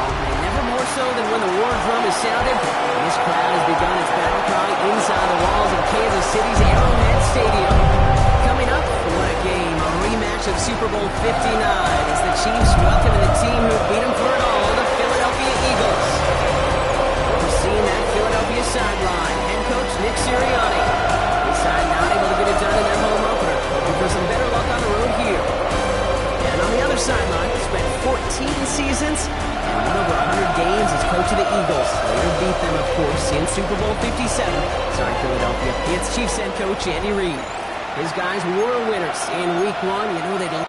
And never more so than when the war drum is sounded. This crowd has begun its battle cry inside the walls of Kansas City's Arrowhead Stadium. Coming up, what a game, a rematch of Super Bowl 59 as the Chiefs welcome the team who beat them for it all, the Philadelphia Eagles. We're seeing that Philadelphia sideline. Head coach Nick Sirianni. His side not able to get it done in their home opener, hoping for some better luck on the road here. And on the other sideline, spent 14 seasons and won over 100 games as coach of the Eagles. Later beat them, of course, in Super Bowl 57. Sorry, Philadelphia. It's Chiefs head coach Andy Reid. His guys were winners in Week 1. You know they don't.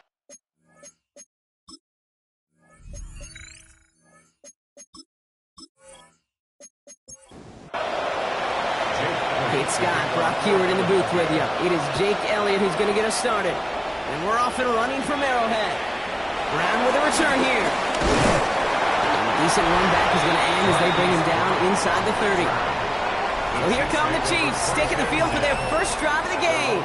Kate Scott, Brock Hewitt in the booth with you. It is Jake Elliott who's going to get us started. And we're off and running from Arrowhead. Brown with a return here. And a decent run back is going to end as they bring him down inside the 30. Well, here come the Chiefs, taking the field for their first drive of the game.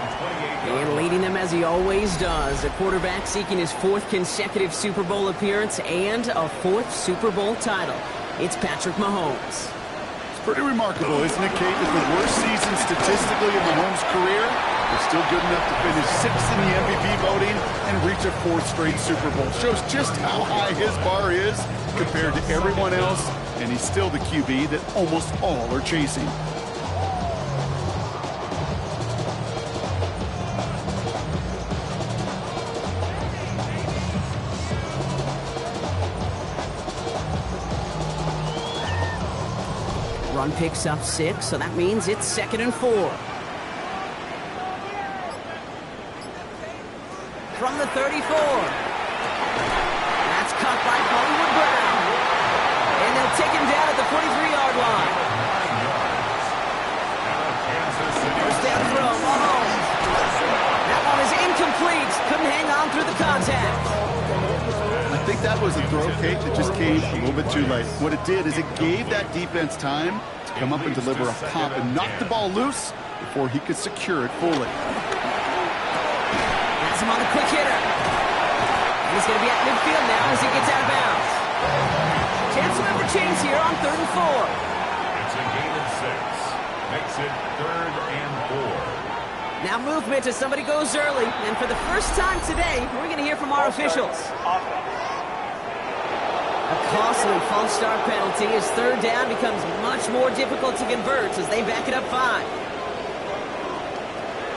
And leading them as he always does. The quarterback seeking his 4th consecutive Super Bowl appearance and a 4th Super Bowl title. It's Patrick Mahomes. It's pretty remarkable, isn't it, Kate? That the worst season statistically in Mahomes' career, they're still good enough to finish 6th in the MVP voting and reach a 4th straight Super Bowl. Shows just how high his bar is compared to everyone else, and he's still the QB that almost all are chasing. Run picks up 6, so that means it's 2nd and 4. From the 34. That's caught by Hollywood Brown. And they'll take him down at the 43-yard line. First down throw, Mahomes. That one is incomplete. Couldn't hang on through the contact. I think that was a throw, Kate, that just came a little bit too late. What it did is it gave that defense time to come up and deliver a pop and knock the ball loose before he could secure it fully. That's him on a quick hitter. And he's going to be at midfield now as he gets out of bounds. Chance to number change here on 3rd and 4. It's a gain of 6. Makes it 3rd and 4. Now movement as somebody goes early. And for the first time today, we're going to hear from our officials. A costly false start penalty as 3rd down becomes much more difficult to convert as they back it up 5.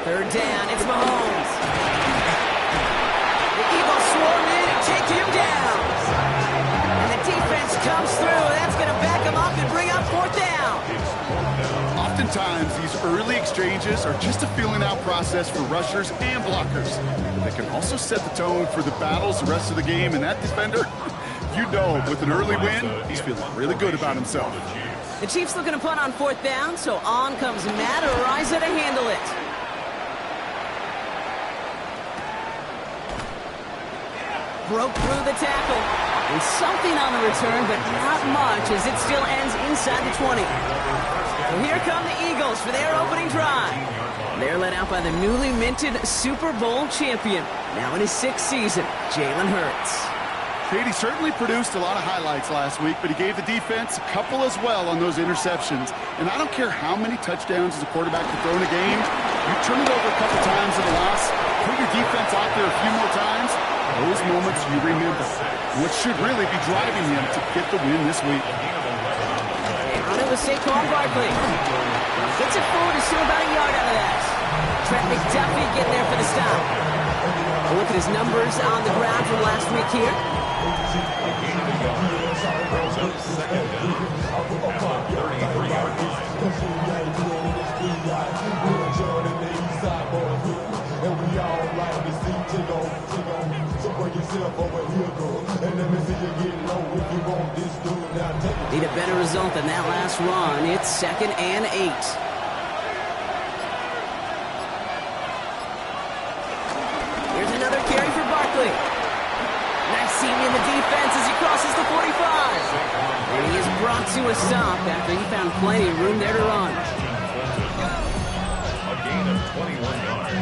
3rd down, it's Mahomes. The Eagles swarm in and take him down. And the defense comes through. That's going to back him up and bring up 4th down. Oftentimes, these early exchanges are just a feeling-out process for rushers and blockers. They can also set the tone for the battles the rest of the game, and that defender, you know, with an early win, he's feeling really good about himself. The Chiefs looking to punt on 4th down, so on comes Matt Ariza to handle it. Broke through the tackle. And something on the return, but not much as it still ends inside the 20. So here come the Eagles for their opening drive. They're led out by the newly minted Super Bowl champion, now in his 6th season, Jalen Hurts. He certainly produced a lot of highlights last week, but he gave the defense a couple as well on those interceptions. And I don't care how many touchdowns as a quarterback can throw in a game, you turn it over a couple times in a loss, put your defense out there a few more times, those moments you remember. What should really be driving them to get the win this week. And on it was Saquon Barkley. Gets it forward, is still about a yard out of that. Trent McDuffie getting there for the stop. A look at his numbers on the ground from last week here. Need a better result than that last run. It's 2nd and 8. Here's another carry for Barkley. Nice seeing in the defense as he crosses the 45. And he is brought to a stop after he found plenty of room there to run. A gain of 21 yards.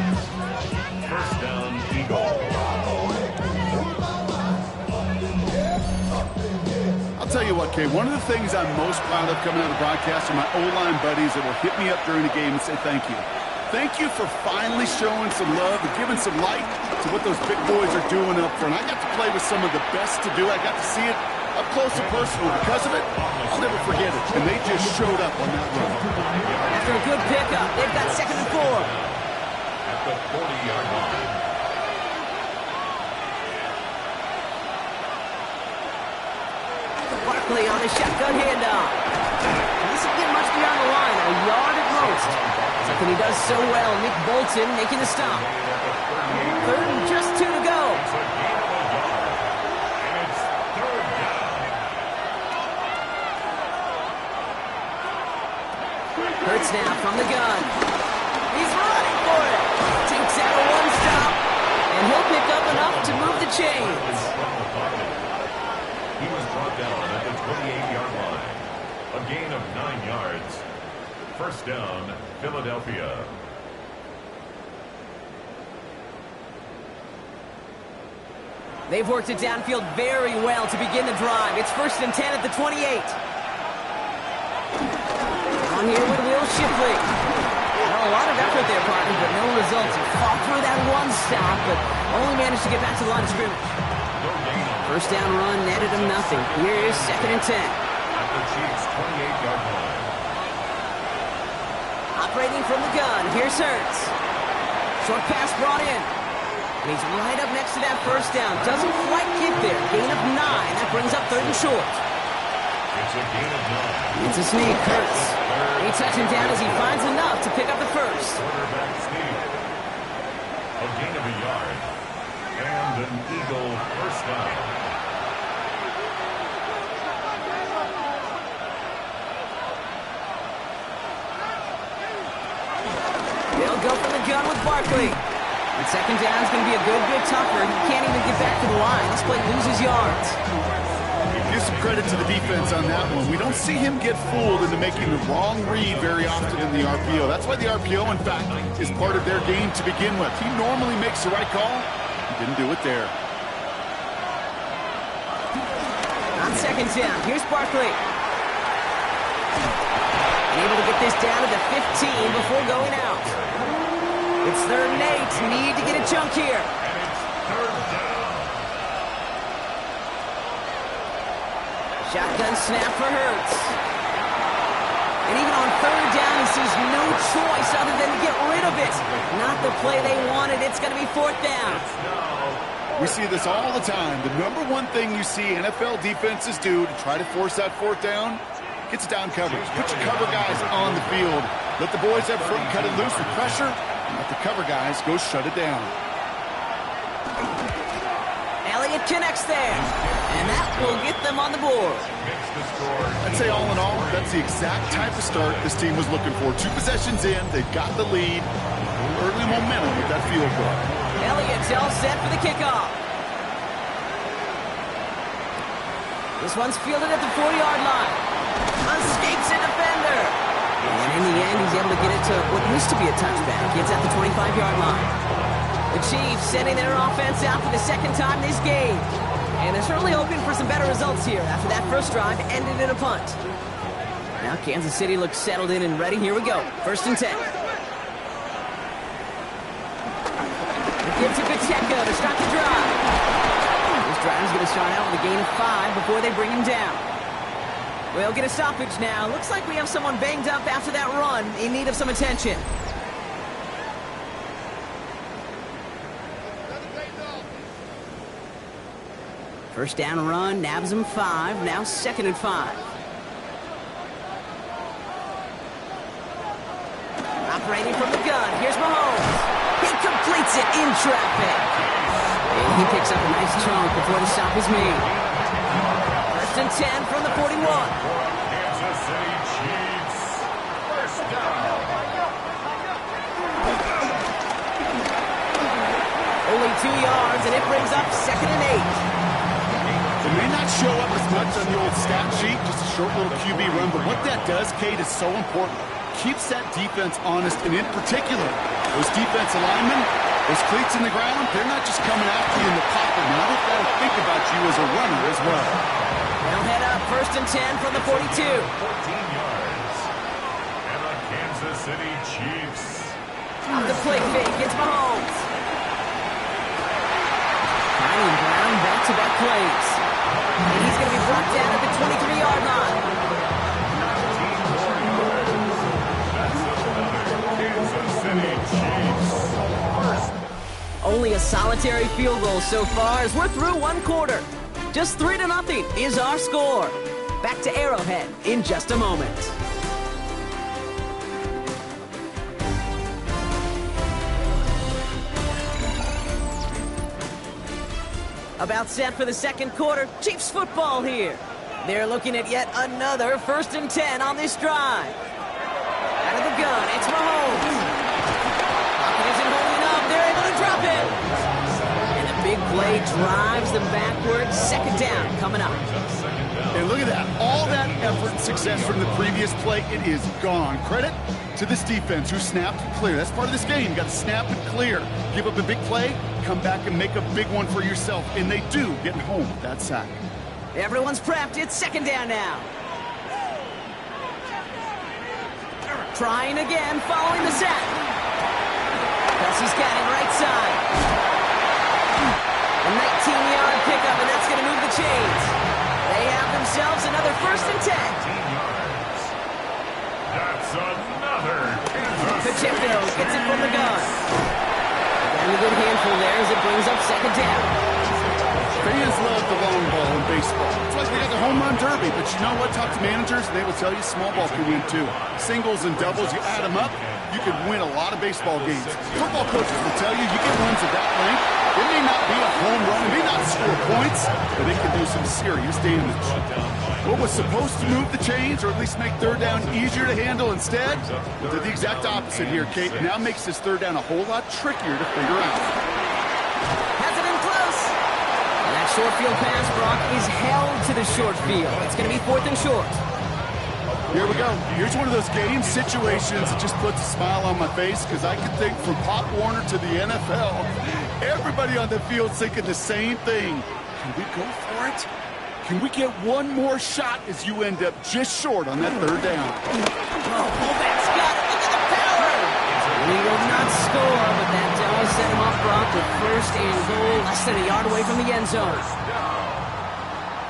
First down, Eagles. I'll tell you you what, Kay, one of the things I'm most proud of coming out of the broadcast are my O-line buddies that will hit me up during the game and say thank you. Thank you for finally showing some love and giving some light to what those big boys are doing up front. I got to play with some of the best to do. I got to see it up close and personal. Because of it, I'll never forget it. And they just showed up on that run. After a good pickup, they've got 2nd and 4. At the 40-yard line. Barkley on the shotgun handoff. He doesn't get much beyond the line, a yard at most. Something he does so well. Nick Bolton making the stop. 3rd and just 2 to go. Hurts now from the gun. He's running for it. Takes out a one-stop, and he'll pick up enough to move the chains. He was brought down at the 28-yard line. A gain of 9 yards. First down, Philadelphia. They've worked it downfield very well to begin the drive. It's 1st and 10 at the 28. On here with Will Shipley. Well, a lot of effort there, partner, but no results. He fought through that one stop, but only managed to get back to the line of scrimmage. First down run netted him nothing. Here is 2nd and 10. At the Chiefs' 28-yard line. Operating from the gun. Here's Hurts. Short pass brought in. And he's right up next to that first down. Doesn't quite get there. Gain of 9. That brings up 3rd and short. It's a gain of 9. It's a sneak. Hurts. He touching down as he finds enough to pick up the first. Quarterback sneak. A gain of a yard. And an Eagle first down. They'll go for the gun with Barkley. And 2nd down is going to be a good bit tougher. He can't even get back to the line. This play loses yards. Give some credit to the defense on that one. We don't see him get fooled into making the wrong read very often in the RPO. That's why the RPO, in fact, is part of their game to begin with. He normally makes the right call. He didn't do it there. On 2nd down, here's Barkley. Able to get this down to the 15 before going out. It's 3rd and 8. Need to get a chunk here. And it's 3rd down. Shotgun snap for Hurts. And even on 3rd down, he sees no choice other than to get rid of it. Not the play they wanted. It's going to be 4th down. We see this all the time. The number one thing you see NFL defenses do to try to force that 4th down, gets down coverage. Put your cover guys on the field. Let the boys up front cut it loose with pressure. And let the cover guys go shut it down. Elliott connects there. And that will get them on the board. I'd say all in all, that's the exact type of start this team was looking for. 2 possessions in, they've got the lead. Early momentum with that field goal. Elliott's all set for the kickoff. This one's fielded at the 40-yard line. Escapes a defender. And in the end, he's able to get it to what used to be a touchback. Gets at the 25-yard line. The Chiefs sending their offense out for the 2nd time this game. And they're certainly hoping for some better results here after that first drive ended in a punt. Now Kansas City looks settled in and ready. Here we go. 1st and 10. It gives to Pacheco to start the drive. This drive is going to start out with a gain of 5 before they bring him down. We'll get a stoppage now. Looks like we have someone banged up after that run in need of some attention. First down run, nabs him 5. Now 2nd and 5. Operating from the gun. Here's Mahomes. He completes it in traffic. And he picks up a nice chunk before the stop is made. 1st and 10 from the 41. Kansas City Chiefs. First down. Only 2 yards, and it brings up 2nd and 8. It may not show up as much on the old stat sheet, just a short little QB run, but what that does, Kate, is so important. Keeps that defense honest, and in particular, those defensive linemen, those cleats in the ground, they're not just coming after you in the pocket. Now they've got to think about you as a runner as well. They'll head up first and 10 from the 42. 14 yards. And the Kansas City Chiefs. Off the play fake, it's Mahomes. Kylie Brown back-to-back plays. And he's going to be brought down at the 23-yard line. 19 more yards. That's another Kansas City Chiefs. First. Only a solitary field goal so far as we're through one quarter. Just 3-0 is our score. Back to Arrowhead in just a moment. About set for the second quarter. Chiefs football here. They're looking at yet another first and 10 on this drive. Out of the gun, it's Mahomes. Pocket isn't holding up. They're able to drop it. And a big play drives them backwards. Second down coming up. And look at that. All that effort and success from the previous play, it is gone. Credit to this defense who snapped and clear. That's part of this game. You got to snap and clear. Give up a big play, come back and make a big one for yourself. And they do, getting home with that sack. Everyone's prepped. It's second down now. Trying again, following the sack. Kelsey's got him right side. A 19-yard pickup, and that's going to move the chains. They have themselves another first and 10. 15 yards. That's another Kansas City Pacheco gets it from the gun. And a good handful there as it brings up second down. Fans love the long ball in baseball. It's like they got the home run derby, but you know what? Talk to managers, and they will tell you small ball can win too. Singles and doubles, you add them up, you could win a lot of baseball games. Football coaches will tell you, you get runs of that length, it may not be a home run, it may not score points, but it can do some serious damage. What was supposed to move the chains, or at least make third down easier to handle instead, did the exact opposite here, Kate. Now makes this third down a whole lot trickier to figure out. Has it in close. And that short field pass, Brock, is held to the short field. It's going to be fourth and short. Here we go. Here's one of those game situations that just puts a smile on my face because I can think from Pop Warner to the NFL, everybody on the field's thinking the same thing. Can we go for it? Can we get one more shot as you end up just short on that third down? Oh, fullback's got it. Look at the power. He will not score, but that does set him off, Brock, with first and goal, less than a yard away from the end zone.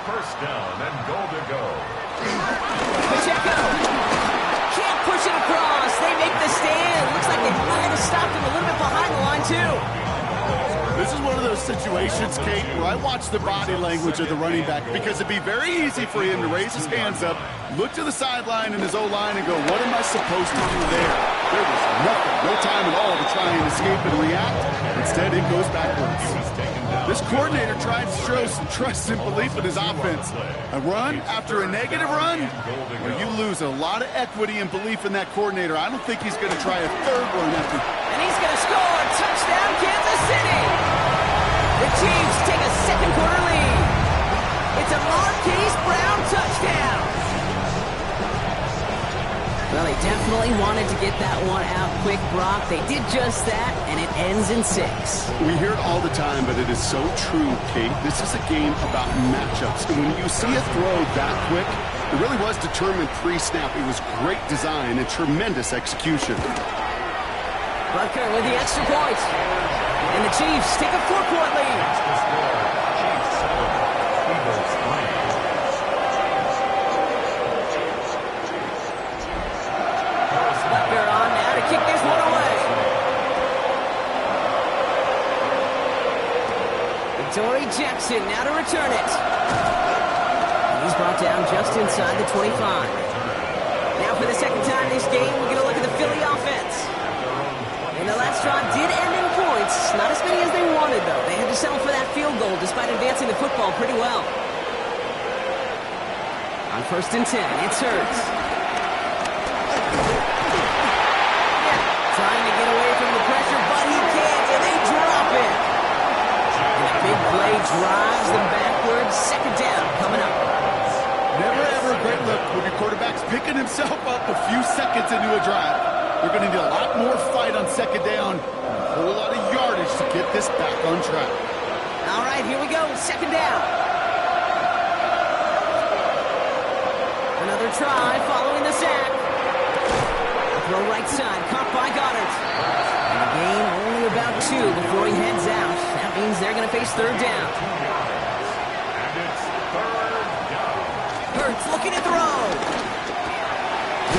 First down and goal to go. Pacheco can't push it across. They make the stand. Looks like they might have stopped him a little bit behind the line, too. This is one of those situations, Kate, where I watch the body language of the running back because it'd be very easy for him to raise his hands up, look to the sideline and his O-line and go, what am I supposed to do there? There was nothing, no time at all to try and escape and react. Instead, it goes backwards. This coordinator tried to show some trust and belief in his offense. A run after a negative run? Well, you lose a lot of equity and belief in that coordinator. I don't think he's going to try a third run after. And he's going to score. Touchdown, Kansas City. The Chiefs take a second quarter lead. It's a Marquise Brown touchdown. Well, they definitely wanted to get that one out quick, Brock. They did just that, and it ends in 6. We hear it all the time, but it is so true, Kate. This is a game about matchups. And when you see a throw that quick, it really was determined pre-snap. It was great design and tremendous execution. Butker with the extra point. And the Chiefs take a 4-point lead. Butker on now to kick this one away. Torrey Jackson now to return it. And he's brought down just inside the 25. Now for the second time this game, we're going to look at the Philly offense. And the last drive did end in points. Not as many as they wanted, though. They had to settle for that field goal despite advancing the football pretty well. On first and 10, it's Hurts. Trying to get away from the pressure, but he can't, and they drop it. And a big play drives them backwards. Second down coming up. Never ever a great look when your quarterback's picking himself up a few seconds into a drive. They're going to need a lot more fight on second down, a whole lot of yardage to get this back on track. All right, here we go. Second down. Another try following the sack. Throw right side, caught by Goddard. And a gain only about 2 before he heads out. That means they're going to face third down. And it's third down. Hurts looking to throw.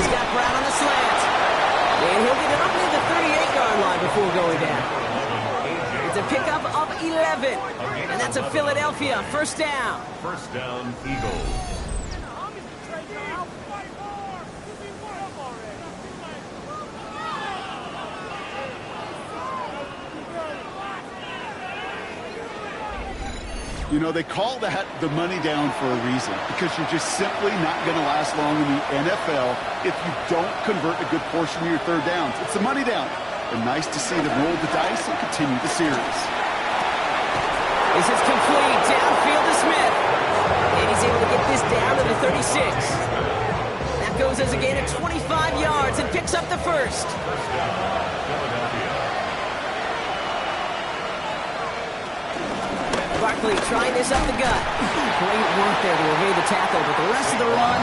He's got Brown on the slant. And he'll get it up near the 38-yard line before going down. It's a pickup of 11. And that's a Philadelphia first down. First down, Eagles. You know, they call that the money down for a reason, because you're just simply not going to last long in the NFL if you don't convert a good portion of your third downs. It's the money down. But nice to see them roll the dice and continue the series. This is complete. Downfield to Smith. And he's able to get this down to the 36. That goes as a gain of 25 yards and picks up the first. First down, Philadelphia. Barkley trying this up the gut. Great work there to evade the tackle, but the rest of the run,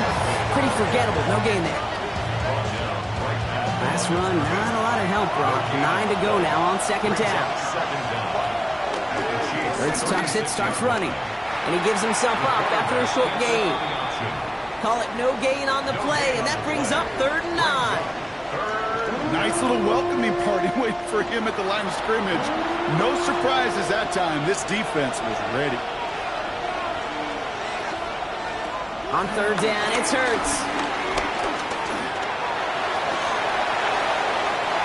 pretty forgettable. No gain there. Last run, not a lot of help, Brock. 9 to go now on second down. Hurts tucks it, starts running. And he gives himself up after a short gain. Call it no gain on the play, and that brings up third and 9. Nice little welcoming party waiting for him at the line of scrimmage. No surprises that time. This defense was ready. On third down, it's Hurts.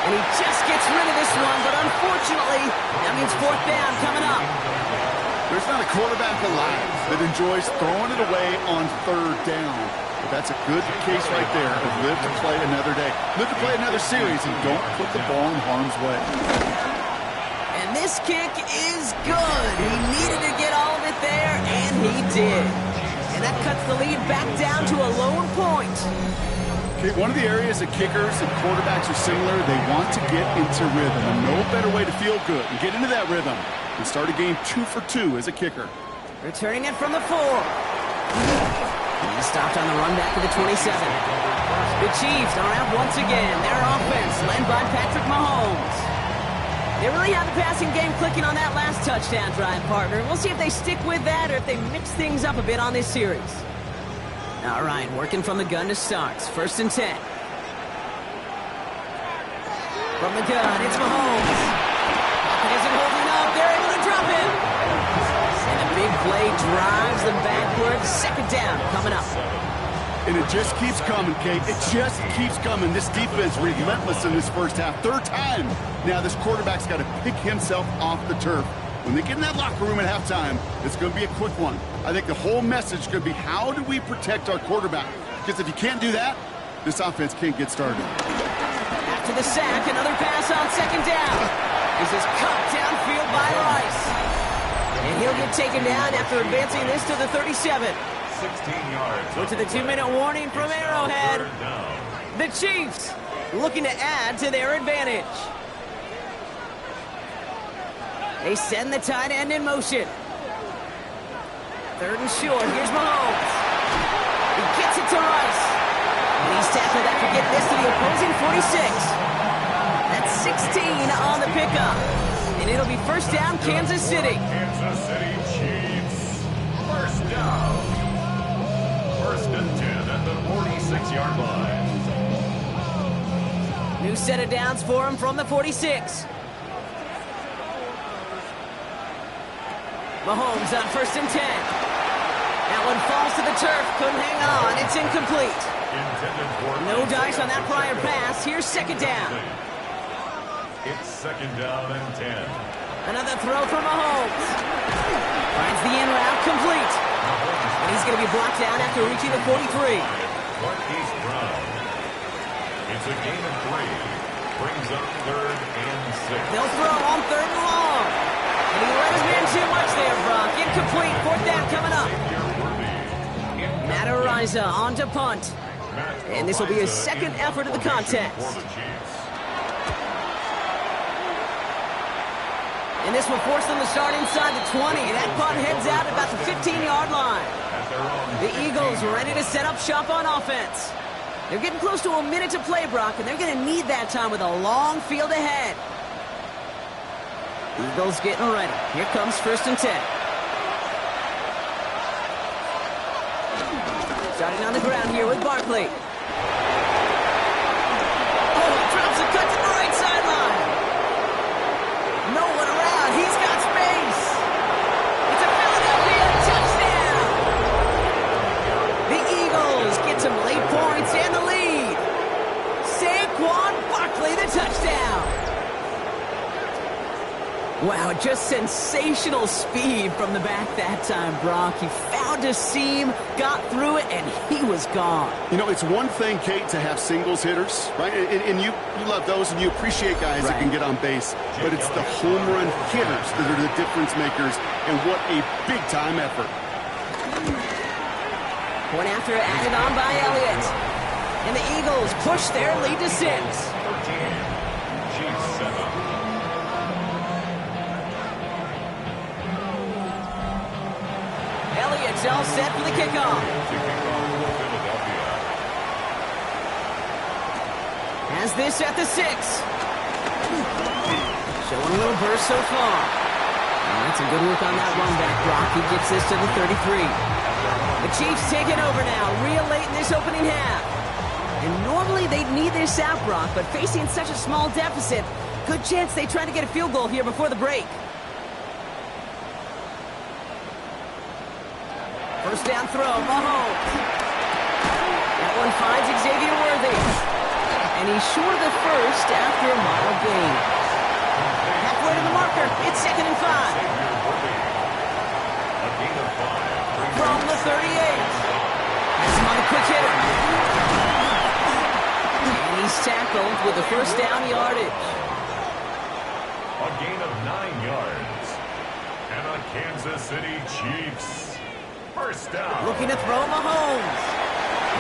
And he just gets rid of this one, but unfortunately, that means fourth down coming up. There's not a quarterback alive that enjoys throwing it away on third down. But that's a good case right there of live to play another day. Live to play another series and don't put the ball in harm's way. And this kick is good. He needed to get all of it there, and he did. And that cuts the lead back down to a lone point. Okay, one of the areas that kickers and quarterbacks are similar, they want to get into rhythm. And no better way to feel good and get into that rhythm and start a game 2 for 2 as a kicker. Returning it from the 4. He stopped on the run back to the 27. The Chiefs are out once again. Their offense led by Patrick Mahomes. They really have the passing game clicking on that last touchdown drive, partner. We'll see if they stick with that or if they mix things up a bit on this series. All right, working from the gun to start. First and 10. From the gun, it's Mahomes. He isn't holding up. They're able to drop him. And a big play drives them backwards. Second down coming up. And it just keeps coming, Kate. It just keeps coming. This defense relentless in this first half. Third time. Now this quarterback's got to pick himself off the turf. When they get in that locker room at halftime, it's going to be a quick one. I think the whole message could be, how do we protect our quarterback? Because if you can't do that, this offense can't get started. After the sack, another pass on second down. This is cut downfield by Rice. And he'll get taken down after advancing this to the 37. 16 yards. Go to the 2-minute warning from Arrowhead. The Chiefs looking to add to their advantage. They send the tight end in motion. Third and short. Here's Mahomes. He gets it to Rice. And he's tackled after getting this to the opposing 46. That's 16 on the pickup. And it'll be first down, Kansas City. Kansas City Chiefs. First down. First and 10 at the 46-yard line. New set of downs for him from the 46. Mahomes on first and 10. That one falls to the turf. Couldn't hang on. It's incomplete. No dice on that prior pass. Here's second down. It's second down and 10. Another throw from Mahomes. Finds the in route complete. And he's going to be blocked down after reaching the 43. Marquise Brown. It's a gain of 3. Brings up third and 6. They'll throw on third and long. And he let his man too much there, Brock. Incomplete. Fourth down coming up. Matt Ariza on to punt. And this will be his second effort of the contest. And this will force them to start inside the 20. That punt heads out at about the 15-yard line. at their own. The Eagles ready to set up shop on offense. They're getting close to a minute to play, Brock, and they're going to need that time with a long field ahead. Eagles getting ready. Here comes 1st and 10. Starting on the ground here with Barkley. Oh, drops a cut to the right sideline. No one around. He's got space. It's a Philadelphia touchdown. The Eagles get some late points and the lead. Saquon Barkley, the touchdown. Wow, just sensational speed from the back that time, Brock. He found a seam, got through it, and he was gone. You know, it's one thing, Kate, to have singles hitters, right? And you love those, and you appreciate guys that can get on base. But it's the home run hitters that are the difference makers, and what a big-time effort. Point after added on by Elliott. And the Eagles push their lead to 6. 13. Chiefs 7. Elliott's all set for the kickoff. Has this at the 6. Showing a little burst so far. That's some good work on that run back, Brock. He gets this to the 33. The Chiefs taking over now, real late in this opening half. And normally they'd need this out, Brock, but facing such a small deficit, good chance they try to get a field goal here before the break. First down throw, Mahomes. That one finds Xavier Worthy. And he's short of the first after a mile gain. Halfway to the marker, it's 2nd and 5. From the 38. Has him on a quick hitter. And he's tackled with the first down yardage. A gain of 9 yards. And the Kansas City Chiefs. First down. Looking to throw Mahomes.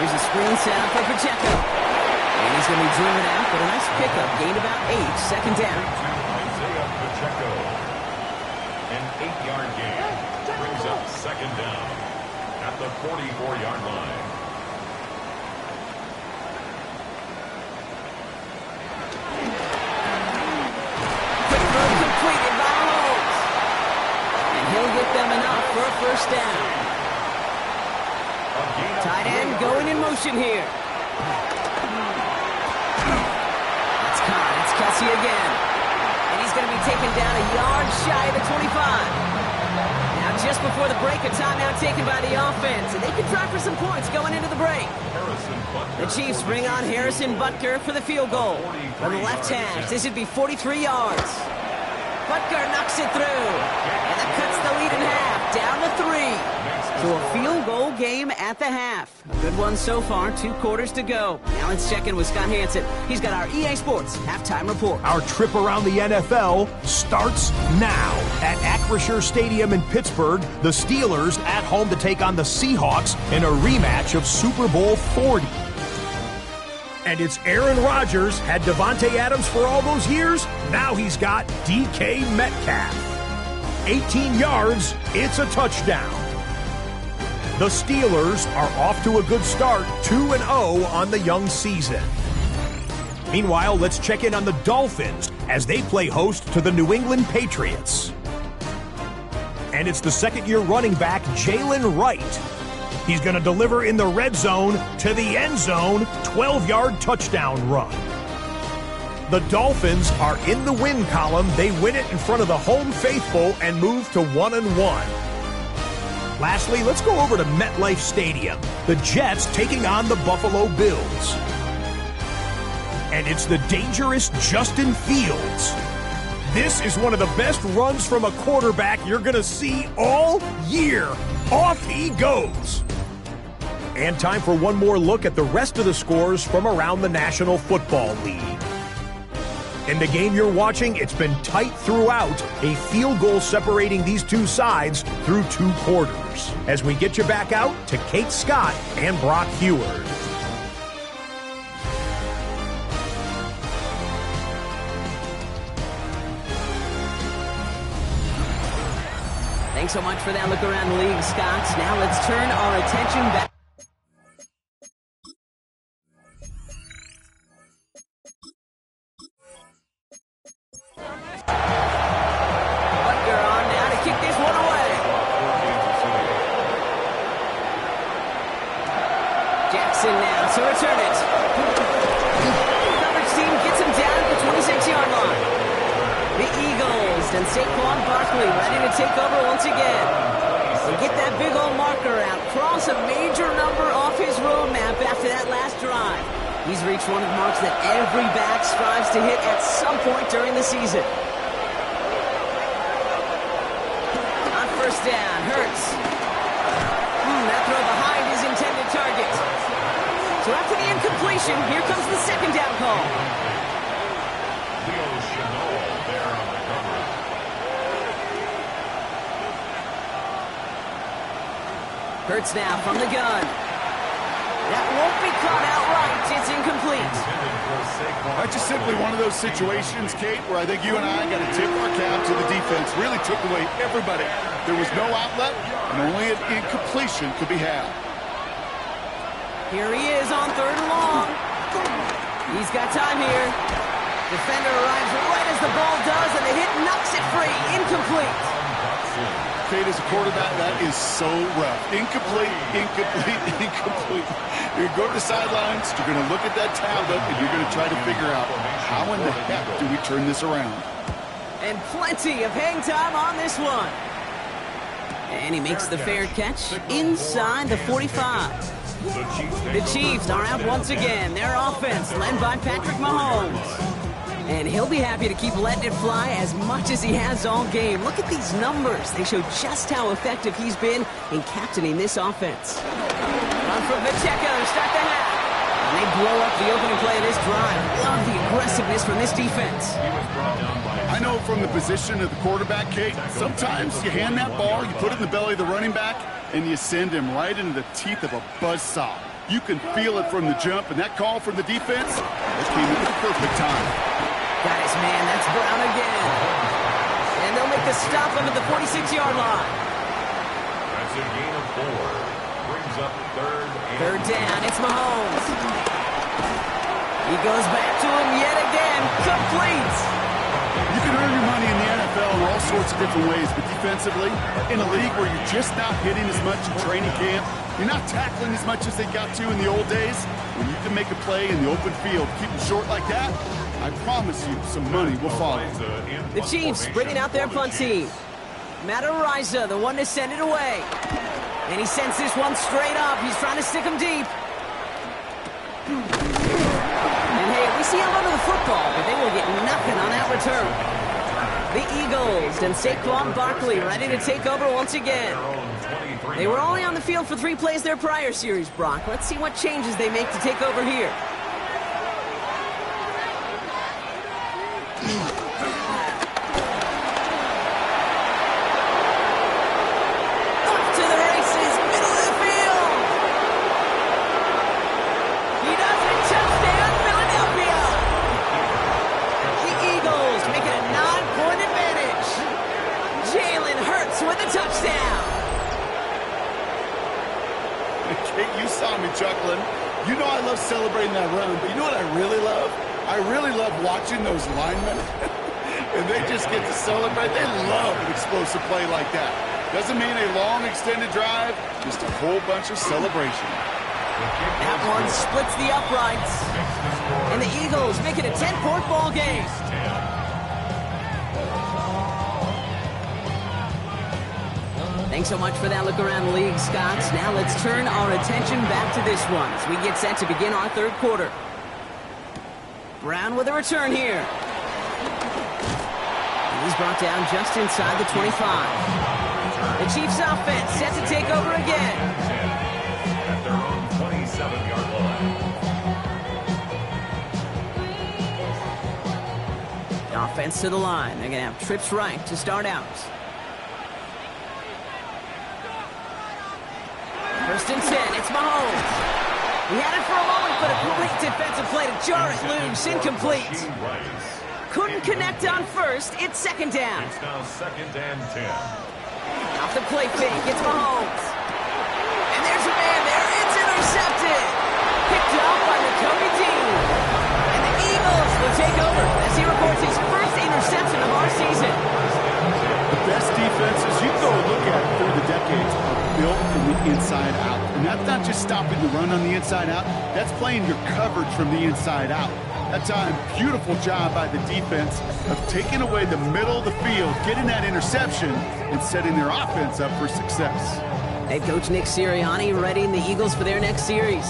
Here's a screen set up for Pacheco. And he's going to be driven out, but a nice pickup. Gained about 8. 2nd down. Isaiah Pacheco. An 8-yard gain. Brings up 2nd down at the 44-yard line. Quick throw completed by Mahomes. And he'll get them enough for a first down. Tight end going in motion here. That's caught. It's Kelsey again. And he's going to be taken down a yard shy of the 25. Now just before the break, a timeout taken by the offense. And they can try for some points going into the break. The Chiefs bring on Harrison Butker for the field goal. From the left hash, this would be 43 yards. Butker knocks it through. And that cuts the lead in half. Down to 3. So a field goal game at the half. A good one so far. 2 quarters to go. Now let's check in with Scott Hansen. He's got our EA Sports halftime report. Our trip around the NFL starts now. At Acrisure Stadium in Pittsburgh, the Steelers at home to take on the Seahawks in a rematch of Super Bowl 40. And it's Aaron Rodgers. Had Devontae Adams for all those years. Now he's got DK Metcalf. 18 yards, it's a touchdown. The Steelers are off to a good start, 2-0 on the young season. Meanwhile, let's check in on the Dolphins as they play host to the New England Patriots. And it's the second-year running back, Jalen Wright. He's going to deliver in the red zone to the end zone, 12-yard touchdown run. The Dolphins are in the win column. They win it in front of the home faithful and move to 1-1. Lastly, let's go over to MetLife Stadium. The Jets taking on the Buffalo Bills. And it's the dangerous Justin Fields. This is one of the best runs from a quarterback you're going to see all year. Off he goes. And time for one more look at the rest of the scores from around the National Football League. In the game you're watching, it's been tight throughout, a field goal separating these two sides through 2 quarters. As we get you back out to Kate Scott and Brock Heward. Thanks so much for that look around the league, Scott. Now let's turn our attention back. Butker on now to kick this one away. Jackson now to return it. Coverage team gets him down at the 26-yard line. The Eagles and Saquon Barkley ready to take over once again. They get that big old marker out, cross a major number off his roadmap after that last drive. He's reached one of the marks that every back strives to hit at some point during the season. On first down, Hurts. That throw behind his intended target. So after the incompletion, here comes the second down call. Hurts now from the gun. That won't be caught outright. It's incomplete. That's just simply one of those situations, Kate, where I think you and I got to tip our cap to the defense. Really took away everybody. There was no outlet, and only an incompletion could be had. Here he is on third and long. He's got time here. Defender arrives right as the ball does, and the hit knocks it free. Incomplete. Kate, as a quarterback, that is so rough. Incomplete, incomplete, incomplete. You're going to go to the sidelines, you're going to look at that tablet, and you're going to try to figure out how in the heck do we turn this around. And plenty of hang time on this one. And he makes the fair catch inside the 45. The Chiefs are out once again. Their offense led by Patrick Mahomes. And he'll be happy to keep letting it fly as much as he has all game. Look at these numbers. They show just how effective he's been in captaining this offense. Run from Pacheco to start the half. And they blow up the opening play of this drive. Love the aggressiveness from this defense. I know from the position of the quarterback, Kate, sometimes you hand that ball, you put it in the belly of the running back, and you send him right into the teeth of a buzzsaw. You can feel it from the jump, and that call from the defense, that came at the perfect time. Got his man, that's Brown again. And they'll make the stop up at the 46-yard line. That's a gain of 4. Brings up Third down, it's Mahomes. He goes back to him yet again. Complete. You can earn your money in the NFL in all sorts of different ways, but defensively, in a league where you're just not hitting as much in training camp, you're not tackling as much as they got to in the old days, when you can make a play in the open field, keep them short like that, I promise you some money will follow. The Chiefs bringing out their punt team. Matt Ariza, the one to send it away. And he sends this one straight up. He's trying to stick him deep. And hey, we see him under the football, but they will get nothing on that return. The Eagles and Saquon Barkley ready to take over once again. They were only on the field for 3 plays their prior series, Brock. Let's see what changes they make to take over here. Chuckling. You know I love celebrating that run, but you know what I really love? I really love watching those linemen. And they just get to celebrate. They love an explosive play like that. Doesn't mean a long extended drive, just a whole bunch of celebration. That one splits the uprights. And the Eagles make it a 10-point ball game. Thanks so much for that look around the league, Scott. Now let's turn our attention back to this one as we get set to begin our third quarter. Brown with a return here. He's brought down just inside the 25. The Chiefs offense set to take over again. At their own 27-yard line. The offense to the line. They're going to have trips right to start out. First and 10, it's Mahomes. He had it for a moment, but a great defensive play to jar it loose. Incomplete. Couldn't connect on first. It's second down. It's now second and 10. Now the play fake. It's Mahomes. And there's a man there. It's intercepted. Picked up by Kobe Dean. And the Eagles will take over as he records his first interception of our season. The best defenses you go look at through the decades are built from the inside out. And that's not just stopping the run on the inside out. That's playing your coverage from the inside out. That time, beautiful job by the defense of taking away the middle of the field, getting that interception, and setting their offense up for success. Head coach Nick Sirianni readying the Eagles for their next series.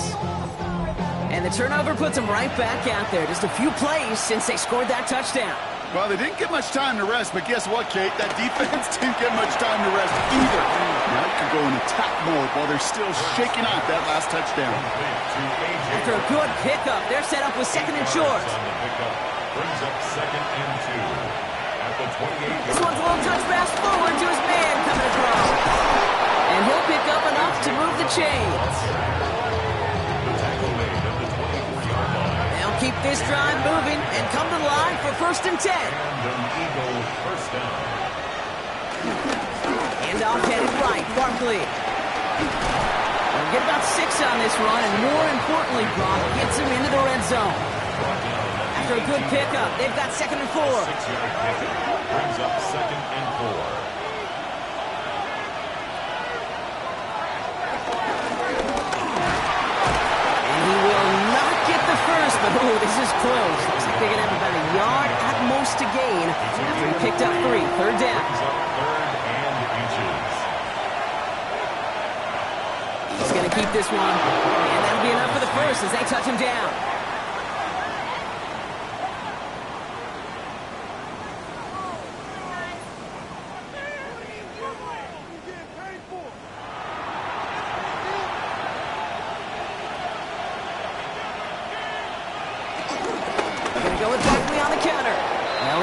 And the turnover puts them right back out there. Just a few plays since they scored that touchdown. Well, they didn't get much time to rest, but guess what, Kate? That defense didn't get much time to rest either. Now they can go in attack mode while they're still shaking off that last touchdown. After a good pickup, they're set up with second and short. Brings up second and 2. At the 28. This one's a little touch pass forward to his man coming across. And he'll pick up enough to move the chains. They'll keep this drive moving and come to the line for first and 10. And an Eagle first down. Handoff headed right, Barkley. They'll get about 6 on this run, and more importantly, Brock gets him into the red zone. After a good pickup, they've got second and 4. 6-yard pickup brings up second and 4. First, but this is close. Looks like they're going to have about a yard at most to gain after he picked up 3. Third down. He's going to keep this one, and that'll be enough for the first as they touch him down.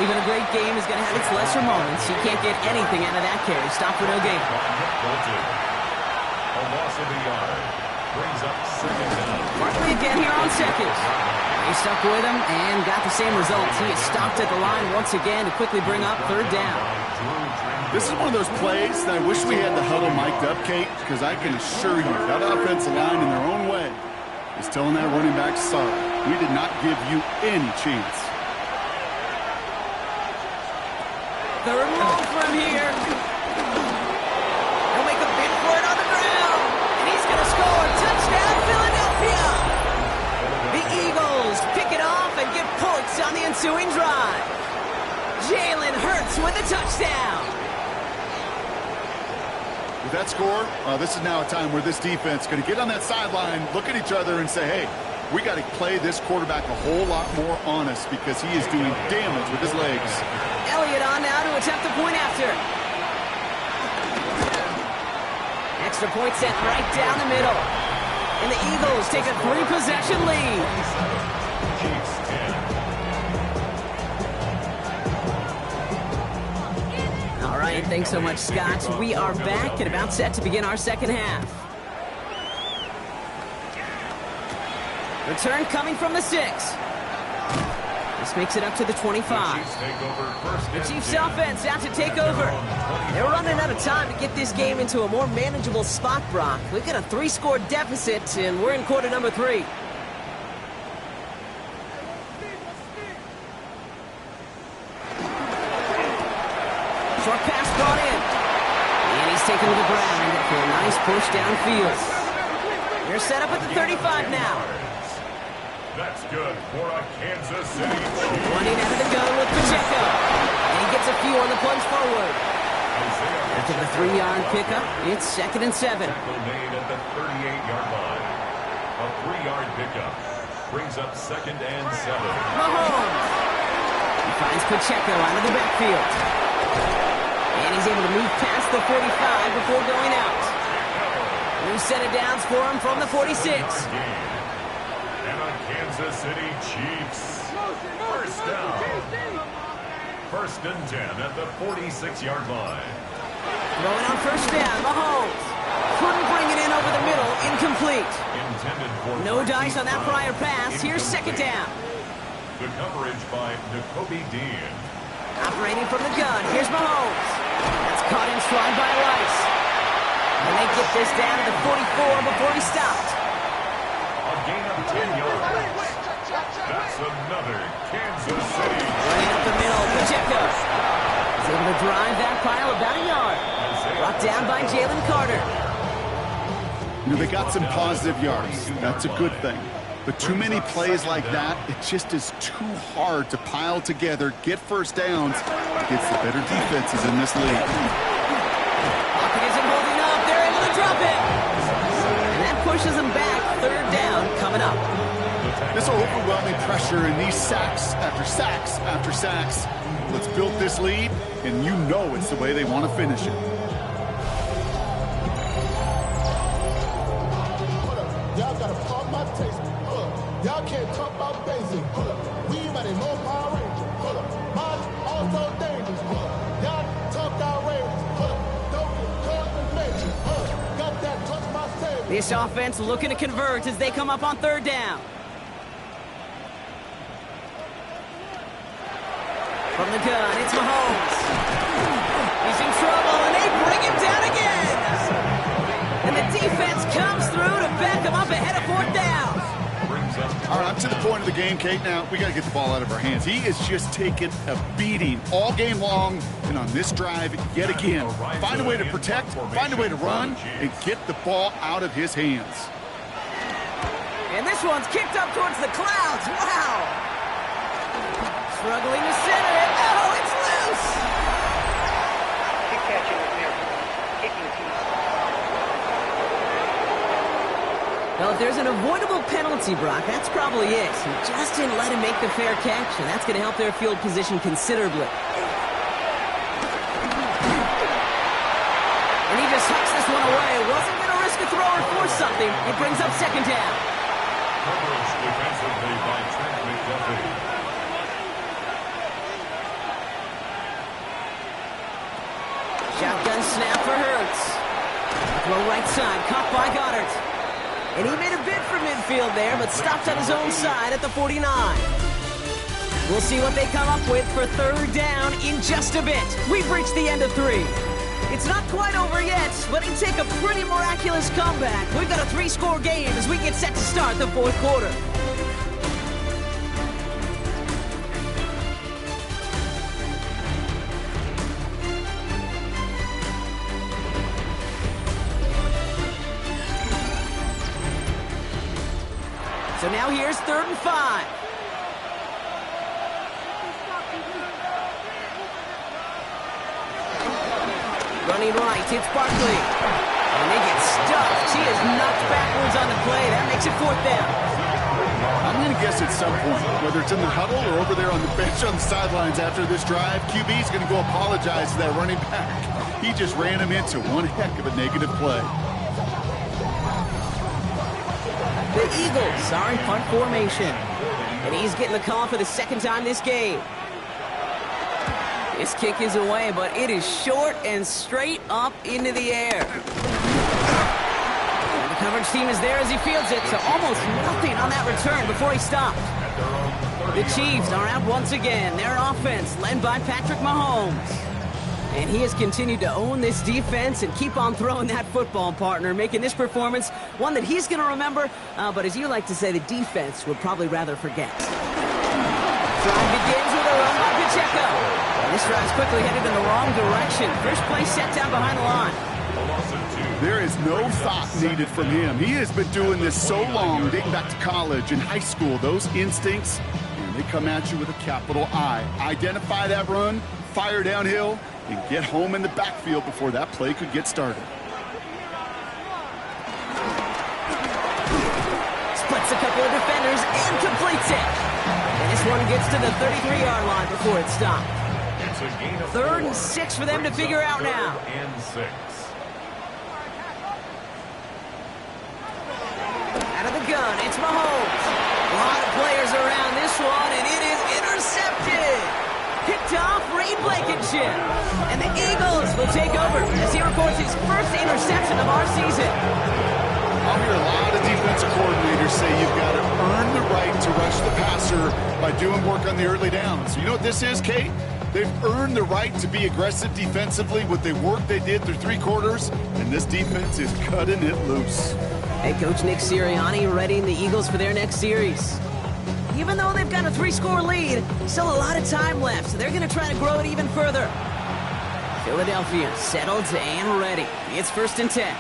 Even a great game is going to have its lesser moments. He can't get anything out of that carry. Stop for no gain. A loss of a yard. Brings up second down. Barkley again here on second. He stuck with him and got the same results. He is stopped at the line once again to quickly bring up third down. This is one of those plays that I wish we had the huddle mic'd up, Kate, because I can assure you that offensive line in their own way is telling that running back, sorry, we did not give you any chance. Third and long for him here. He'll make a bid for it on the ground. And he's going to score. Touchdown, Philadelphia. The Eagles pick it off and get points on the ensuing drive. Jalen Hurts with a touchdown. With that score, this is now a time where this defense is going to get on that sideline, look at each other and say, hey, we got to play this quarterback a whole lot more honest because he is doing damage with his legs. Elliott on now to attempt the point after. Extra point sent right down the middle. And the Eagles take a 3-possession lead. All right, thanks so much, Scott. We are back and about set to begin our second half. Return coming from the 6. This makes it up to the 25. The Chiefs offense out to take over. They're running out of time to get this game into a more manageable spot, Brock. We've got a 3-score deficit, and we're in quarter number 3. Short pass brought in. And he's taken to the ground for a nice push downfield. They're set up at the 35 now. That's good for a Kansas City. Running out of the gun with Pacheco. And he gets a few on the plunge forward. After the 3-yard pickup, it's second and 7. Made at the 38-yard line. A 3-yard pickup brings up second and 7. Mahomes. He finds Pacheco out of the backfield. And he's able to move past the 45 before going out. New set of downs for him from the 46. Kansas City Chiefs. First down. First and 10 at the 46-yard line. Throwing on first down, Mahomes. Couldn't bring it in over the middle. Incomplete. No dice on that prior pass. Here's second down. The coverage by Kobe Dean. Operating from the gun. Here's Mahomes. That's Caught in stride by Rice. And they get this down to the 44 before he stopped. A gain of 10 yards. That's another Kansas City. Running up the middle, Pacheco is able to drive that pile about a yard. Brought down by Jalen Carter. You know, they got some positive yards. That's a good thing. But too many plays like that, it just is too hard to pile together, get first downs against the better defenses in this league. Pocket isn't holding up. They're able to drop it. And that pushes them back. Third down coming up. This overwhelming pressure and these sacks after sacks after sacks. Let's build this lead, and you know it's the way they want to finish it. Y'all gotta pump my taste. Y'all can't talk about basic. We ready, more Power Ranger. Mine also dangerous. Y'all talk outrageous. Don't get caught in mention. Got that touch my savior. This offense looking to convert as they come up on third down. From the gun, it's Mahomes. He's in trouble, and they bring him down again. And the defense comes through to back him up ahead of fourth down. All right, up to the point of the game, Kate. Now, we got to get the ball out of our hands. He is just taking a beating all game long, and on this drive, yet again. Find a way to protect, find a way to run, and get the ball out of his hands. And this one's kicked up towards the clouds. Wow. Struggling to center it. Oh, it's loose. Kick catching was there. Kicking team. Well, if there's an avoidable penalty, Brock, that's probably it. He just didn't let him make the fair catch, and that's going to help their field position considerably. And he just hucks this one away. Wasn't going to risk a throw or force something. It brings up second down. Coverage defensively by Trent McDuffie. Shotgun snap for Hurts. Throw right side, caught by Goddard. And he made a bid for midfield there, but stopped on his own side at the 49. We'll see what they come up with for third down in just a bit. We've reached the end of 3. It's not quite over yet, but it'd take a pretty miraculous comeback. We've got a 3-score game as we get set to start the fourth quarter. So now here's 3rd and 5. Running right, it's Barkley. And they get stuffed. He is knocked backwards on the play. That makes it 4th down. I'm going to guess at some point, whether it's in the huddle or over there on the bench on the sidelines after this drive, QB's going to go apologize to that running back. He just ran him into one heck of a negative play. The Eagles are in punt formation. And he's getting the call for the 2nd time this game. This kick is away, but it is short and straight up into the air. And the coverage team is there as he fields it, so almost nothing on that return before he stopped. The Chiefs are out once again. Their offense led by Patrick Mahomes. And he has continued to own this defense and keep on throwing that football, partner, making this performance one that he's going to remember, but as you like to say, the defense would probably rather forget. Drive begins with a run by Pacheco. And this drive's quickly headed in the wrong direction. First play set down behind the line. There is no thought needed from him. He has been doing this so long, dating back to college and high school. Those instincts, and they come at you with a capital I. Identify that run, fire downhill, and get home in the backfield before that play could get started. Splits a couple of defenders and completes it. And this one gets to the 33-yard line before it stopped. It's a gain of 3rd and 4. 6 for them to figure out now. 3rd and 6. Out of the gun, it's Mahomes. A lot of players around this one, and it is intercepted. Picked off Reed Blankenship. And the Eagles will take over as he records his first interception of our season. I'll hear a lot of defensive coordinators say you've got to earn the right to rush the passer by doing work on the early downs. You know what this is, Kate? They've earned the right to be aggressive defensively with the work they did through 3 quarters, and this defense is cutting it loose. Head coach Nick Sirianni readying the Eagles for their next series. Even though they've got a 3-score lead, still a lot of time left, so they're going to try to grow it even further. Philadelphia settled and ready. It's 1st and 10.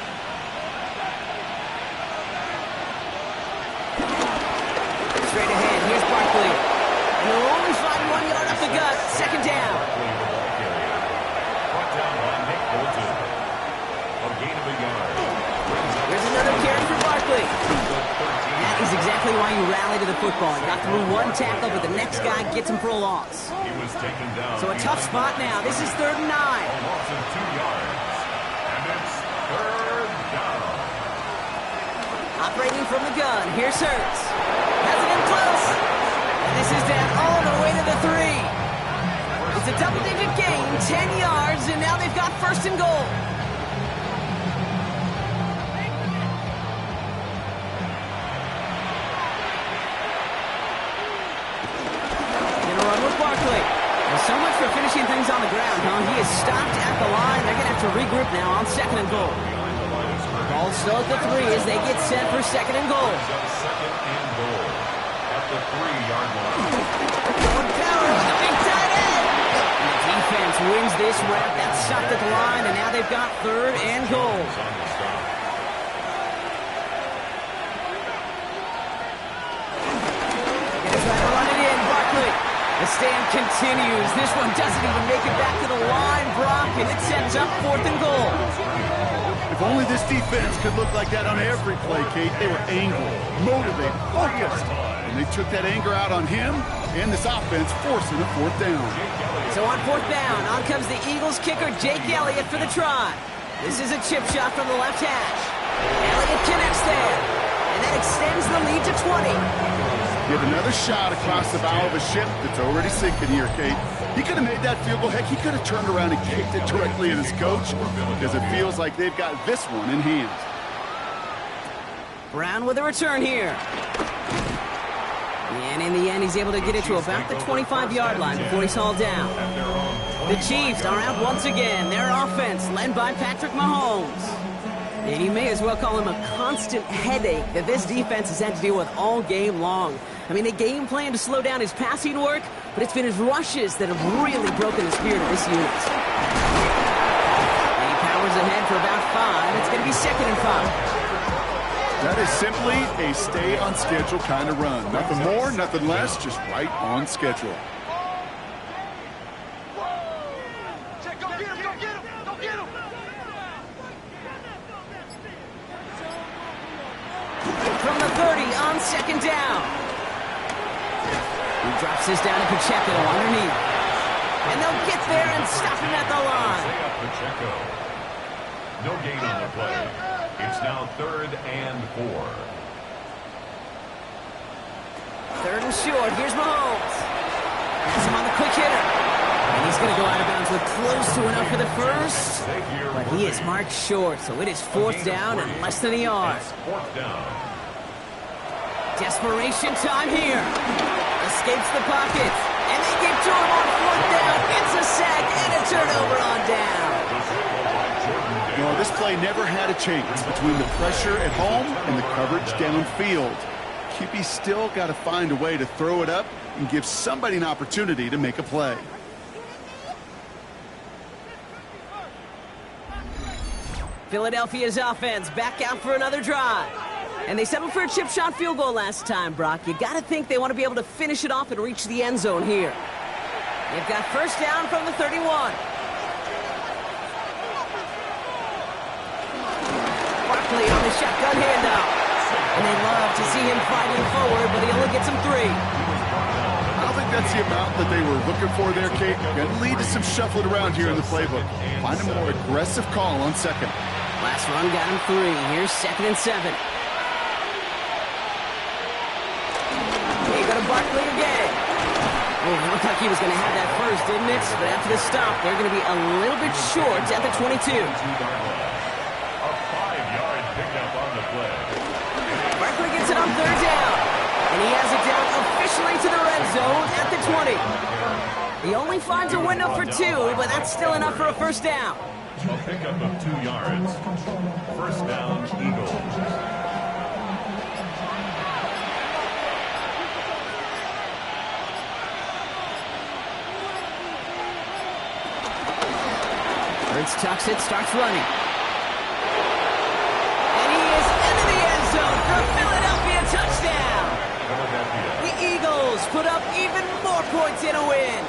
Straight ahead, here's Barkley. And they'll only find 1 yard up the gut. 2nd down. Brought down by Nick Bolton. A gain of a yard. Here's another carry for Barkley. That is exactly why you rally to the football. You got through 1 tackle, but the next guy gets him for a loss. He was taken down. So a tough spot now. This is 3rd and 9. A loss of 2 yards. And it's 3rd down. Operating from the gun. Here's Hurts. Has it in close. And this is down all the way to the 3. It's a double-digit gain, 10 yards, and now they've got 1st and goal. Gonna run with Barkley. Well, so much for finishing things on the ground, huh? He is stopped at the line. They're gonna have to regroup now on 2nd and goal. Ball still at the 3 as they get set for 2nd and goal. Second and goal at the 3-yard line. Going power with the big tight end. And the defense wins this rep. That's stopped at the line, and now they've got 3rd and goal. On the stop. Gonna try to run it in, Barkley. The stand continues. This one doesn't even make it back to the line, Brock, and it sets up 4th and goal. If only this defense could look like that on every play, Kate. They were angry, motivated, focused. And they took that anger out on him and this offense, forcing a 4th down. So on 4th down, on comes the Eagles kicker, Jake Elliott, for the try. This is a chip shot from the left hash. Elliott connects there, and that extends the lead to 20. Get another shot across the bow of a ship that's already sinking here, Kate. He could have made that field goal. Heck, he could have turned around and kicked it directly at his coach because it feels like they've got this one in hand. Brown with a return here. And in the end, he's able to get it to about the 25-yard line before he's hauled down. The Chiefs are out once again. Their offense led by Patrick Mahomes. And you may as well call him a constant headache that this defense has had to deal with all game long. I mean, they game plan to slow down his passing work, but it's been his rushes that have really broken the spirit of this unit. And he powers ahead for about 5. It's going to be 2nd and 5. That is simply a stay-on-schedule kind of run. Nothing more, nothing less, just right on schedule. From the 30 on 2nd down. He drops this down to Pacheco underneath. And they'll get there and stop him at the line. Pacheco. No gain on the play. It's now 3rd and 4. 3rd and short. Here's Mahomes. Has him on the quick hitter. And he's going to go out of bounds with close to enough for the first. But he is marked short, so it is 4th down and less than a yard. 4th down. Desperation time here. Escapes the pocket. And they get to him on 4th down. It's a sack and a turnover on down. No, this play never had a chance between the pressure at home and the coverage downfield. QB still got to find a way to throw it up and give somebody an opportunity to make a play. Philadelphia's offense back out for another drive. And they settled for a chip shot field goal last time, Brock. You got to think they want to be able to finish it off and reach the end zone here. They've got 1st down from the 31. Barkley on the shotgun handoff. And they love to see him fighting forward, but he only gets him 3. I don't think that's the amount that they were looking for there, Kate. Going to lead to some shuffling around here in the playbook. Find a more aggressive call on 2nd. Last run got him 3. Here's 2nd and 7. They go to Barkley again. Oh, it looked like he was going to have that first, didn't it? But after the stop, they're going to be a little bit short at the 22. A 5-yard pickup on the play. Barkley gets it on 3rd down. And he has it down officially to the red zone at the 20. He only finds a window for 2, but that's still enough for a first down. A pickup of 2 yards. First down, Eagles. Hurts tucks it, starts running. And he is into the end zone for a Philadelphia touchdown. The Eagles put up even more points in a win.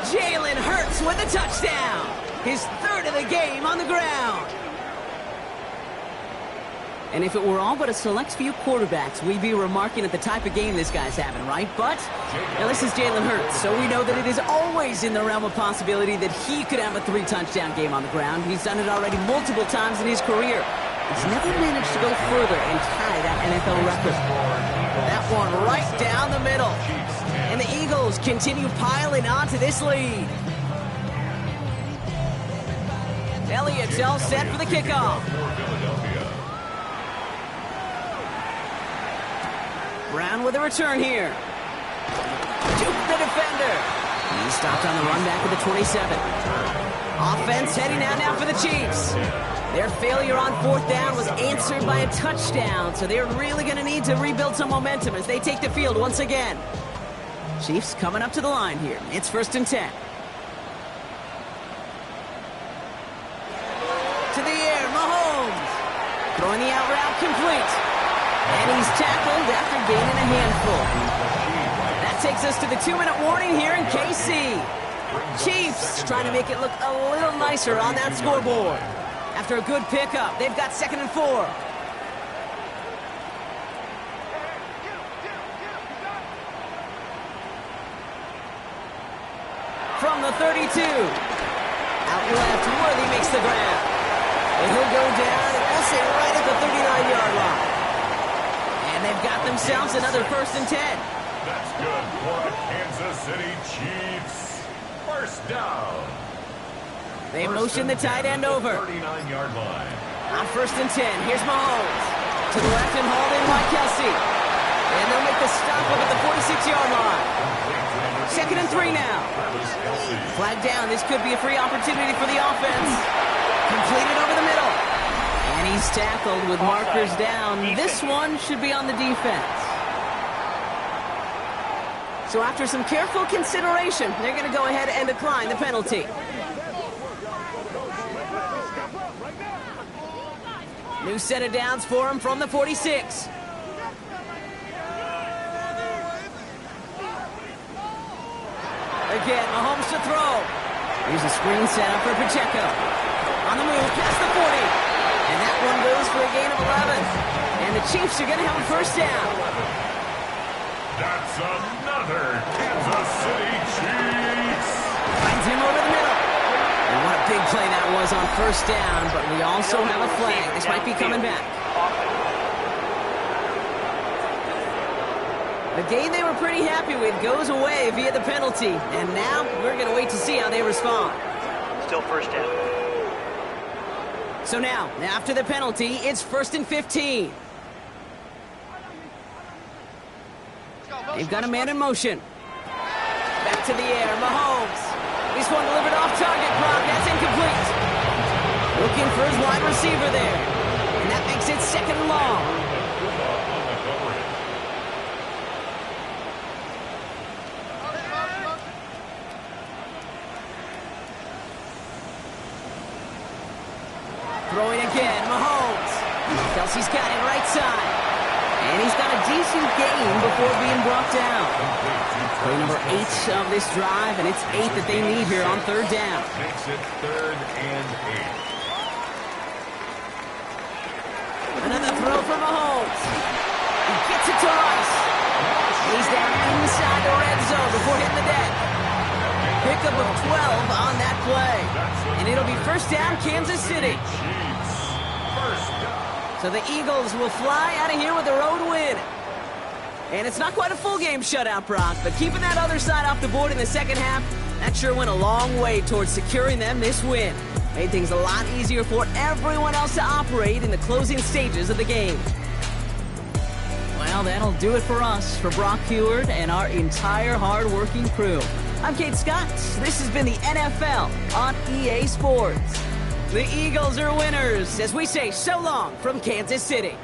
Jalen Hurts with a touchdown. His 3rd of the game on the ground. And if it were all but a select few quarterbacks, we'd be remarking at the type of game this guy's having, right? But now this is Jalen Hurts, so we know that it is always in the realm of possibility that he could have a 3-touchdown game on the ground. He's done it already multiple times in his career. He's never managed to go further and tie that NFL record. That one right down the middle. And the Eagles continue piling on to this lead. Elliott's all set for the kickoff. Brown with a return here. Juke the defender. He's stopped on the run back at the 27. Offense heading out now for the Chiefs. Their failure on 4th down was answered by a touchdown, so they're really going to need to rebuild some momentum as they take the field once again. Chiefs coming up to the line here. It's 1st and 10. To the air, Mahomes. Throwing the out route complete. And he's tackled after gaining a handful. That takes us to the 2-minute warning here in KC. Chiefs trying to make it look a little nicer on that scoreboard. After a good pickup, they've got 2nd and 4. From the 32. Out left, Worthy makes the grab. And he'll go down, and we'll say right at the 39-yard line. And they've got themselves another 1st and 10. That's good for the Kansas City Chiefs. First down. They motion the tight end over. 39-yard line. On 1st and 10, here's Mahomes. To the left and hauled in by Kelsey. And they'll make the stop up at the 46-yard line. 2nd and 3 now. Flag down. This could be a free opportunity for the offense. Completed over the middle. And he's tackled with markers down. This one should be on the defense. So after some careful consideration, they're going to go ahead and decline the penalty. New set of downs for him from the 46. Again, Mahomes to throw. Here's a screen set up for Pacheco. On the move, past the 40. And that one goes for a gain of 11. And the Chiefs are going to have a first down. That's another Kansas City Chiefs. Finds him over the middle. And what a big play that was on 1st down, but we also have a flag. This might be coming back. A game they were pretty happy with goes away via the penalty. And now we're going to wait to see how they respond. Still first down. So now, after the penalty, it's 1st and 15. They've got a man in motion. Back to the air, Mahomes. This one delivered off target, Brock. That's incomplete. Looking for his wide receiver there. And that makes it 2nd and long. Throwing again, Mahomes. Kelsey's got it right side. And he's got a decent gain before being brought down. Play number 8 of this drive, and it's 8 that they need here on 3rd down. Makes it 3rd and 8. Another throw for Mahomes. He gets it to Rice. He's down inside the red zone before hitting the deck. Pickup of 12 on that play. And it'll be first down, Kansas City. So the Eagles will fly out of here with a road win. And it's not quite a full game shutout, Brock, but keeping that other side off the board in the second half, that sure went a long way towards securing them this win. Made things a lot easier for everyone else to operate in the closing stages of the game. Well, Well, that'll do it for us, for Brock Heward and our entire hard-working crew. I'm Kate Scott. This has been the NFL on EA Sports. The Eagles are winners as we say so long from Kansas City.